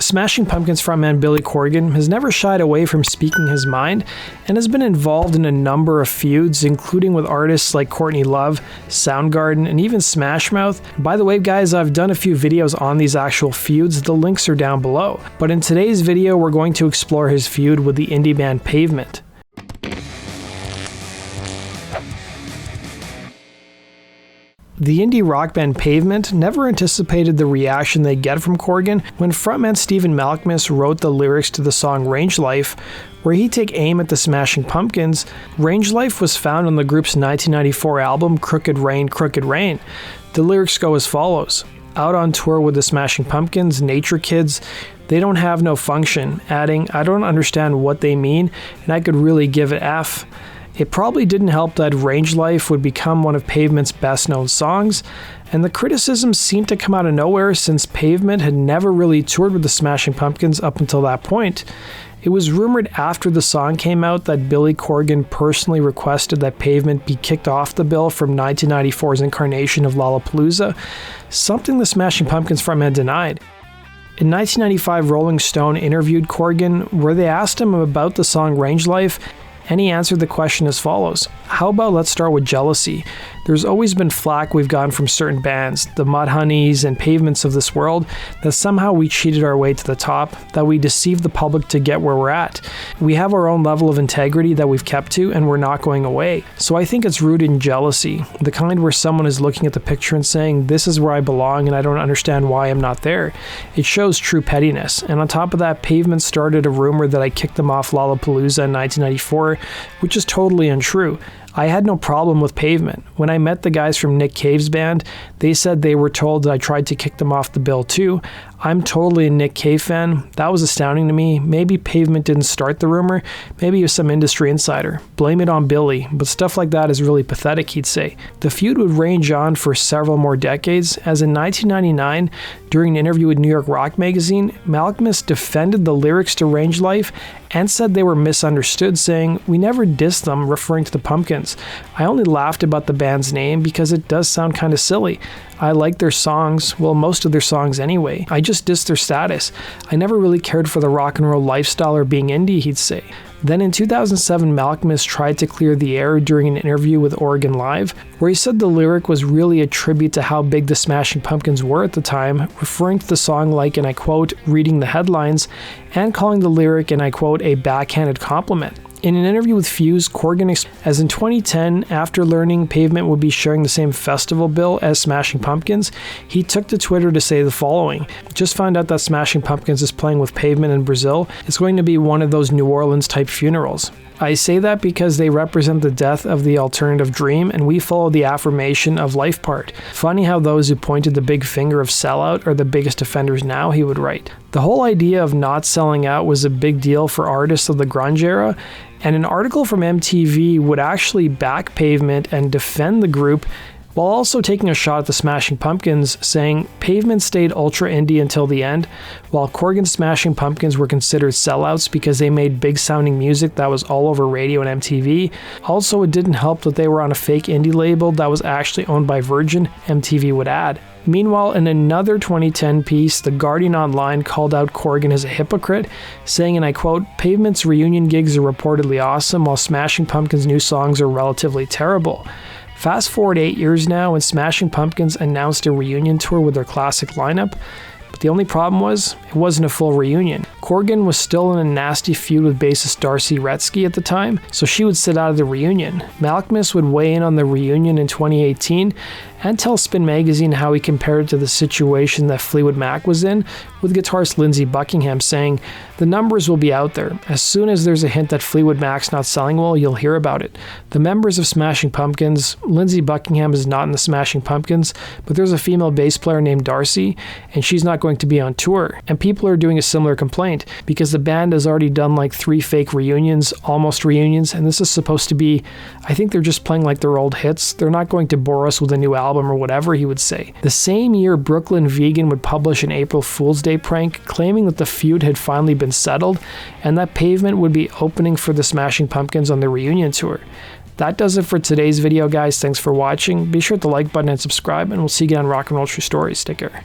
Smashing Pumpkins frontman Billy Corgan has never shied away from speaking his mind and has been involved in a number of feuds, including with artists like Courtney Love, Soundgarden, and even Smash Mouth. By the way, guys, I've done a few videos on these actual feuds, the links are down below. But in today's video, we're going to explore his feud with the indie band Pavement. The indie rock band Pavement never anticipated the reaction they get from Corgan when frontman Stephen Malkmus wrote the lyrics to the song Range Life, where he take aim at the Smashing Pumpkins. Range Life was found on the group's 1994 album Crooked Rain, Crooked Rain. The lyrics go as follows: "Out on tour with the Smashing Pumpkins, nature kids, they don't have no function," adding, "I don't understand what they mean, and I could really give it F." It probably didn't help that Range Life would become one of Pavement's best-known songs, and the criticisms seemed to come out of nowhere since Pavement had never really toured with the Smashing Pumpkins up until that point. It was rumored after the song came out that Billy Corgan personally requested that Pavement be kicked off the bill from 1994's incarnation of Lollapalooza, something the Smashing Pumpkins frontman denied. In 1995, Rolling Stone interviewed Corgan, where they asked him about the song Range Life, and he answered the question as follows: "How about let's start with jealousy? There's always been flack we've gotten from certain bands, the Mudhoneys and Pavements of this world, that somehow we cheated our way to the top, that we deceived the public to get where we're at. We have our own level of integrity that we've kept to, and we're not going away. So I think it's rooted in jealousy, the kind where someone is looking at the picture and saying, this is where I belong and I don't understand why I'm not there. It shows true pettiness. And on top of that, Pavement started a rumor that I kicked them off Lollapalooza in 1994, which is totally untrue. I had no problem with Pavement. When I met the guys from Nick Cave's band, they said they were told that I tried to kick them off the bill too. I'm totally a Nick Cave fan. That was astounding to me. Maybe Pavement didn't start the rumor. Maybe it was some industry insider. Blame it on Billy, but stuff like that is really pathetic, he'd say. The feud would range on for several more decades, as in 1999, during an interview with New York Rock Magazine, Malkmus defended the lyrics to Range Life and said they were misunderstood, saying, "We never dissed them," referring to the Pumpkins. "I only laughed about the band's name because it does sound kind of silly. I like their songs, well, most of their songs anyway. I just dissed their status. I never really cared for the rock and roll lifestyle or being indie," he'd say. Then in 2007, Malkmus tried to clear the air during an interview with Oregon Live, where he said the lyric was really a tribute to how big the Smashing Pumpkins were at the time, referring to the song like, and I quote, "reading the headlines," and calling the lyric, and I quote, "a backhanded compliment." In an interview with Feud, Corgan, as in 2010, after learning Pavement would be sharing the same festival bill as Smashing Pumpkins, he took to Twitter to say the following: "Just found out that Smashing Pumpkins is playing with Pavement in Brazil. It's going to be one of those New Orleans type funerals. I say that because they represent the death of the alternative dream, and we follow the affirmation of life part. Funny how those who pointed the big finger of sellout are the biggest offenders now," he would write. The whole idea of not selling out was a big deal for artists of the grunge era, and an article from MTV would actually back Pavement and defend the group, while also taking a shot at the Smashing Pumpkins, saying Pavement stayed ultra indie until the end, while Corgan's Smashing Pumpkins were considered sellouts because they made big sounding music that was all over radio and MTV. Also, it didn't help that they were on a fake indie label that was actually owned by Virgin, MTV would add. Meanwhile, in another 2010 piece, The Guardian Online called out Corgan as a hypocrite, saying, and I quote, "Pavement's reunion gigs are reportedly awesome, while Smashing Pumpkins' new songs are relatively terrible." Fast forward 8 years now, and Smashing Pumpkins announced a reunion tour with their classic lineup, but the only problem was, it wasn't a full reunion. Corgan was still in a nasty feud with bassist Darcy Wretzky at the time, so she would sit out of the reunion. Malkmus would weigh in on the reunion in 2018 and tell Spin Magazine how he compared it to the situation that Fleetwood Mac was in, with guitarist Lindsey Buckingham saying, "The numbers will be out there. As soon as there's a hint that Fleetwood Mac's not selling well, you'll hear about it. The members of Smashing Pumpkins, Lindsey Buckingham is not in the Smashing Pumpkins, but there's a female bass player named Darcy, and she's not going to be on tour." And people are doing a similar complaint, because the band has already done like 3 fake reunions, almost reunions, and this is supposed to be, I think they're just playing like their old hits. They're not going to bore us with a new album or whatever, he would say. The same year, Brooklyn Vegan would publish an April Fool's Day prank claiming that the feud had finally been settled and that Pavement would be opening for the Smashing Pumpkins on their reunion tour. That does it for today's video, guys. Thanks for watching. Be sure to like button and subscribe, and we'll see you again on Rock and Roll True Stories. Take care.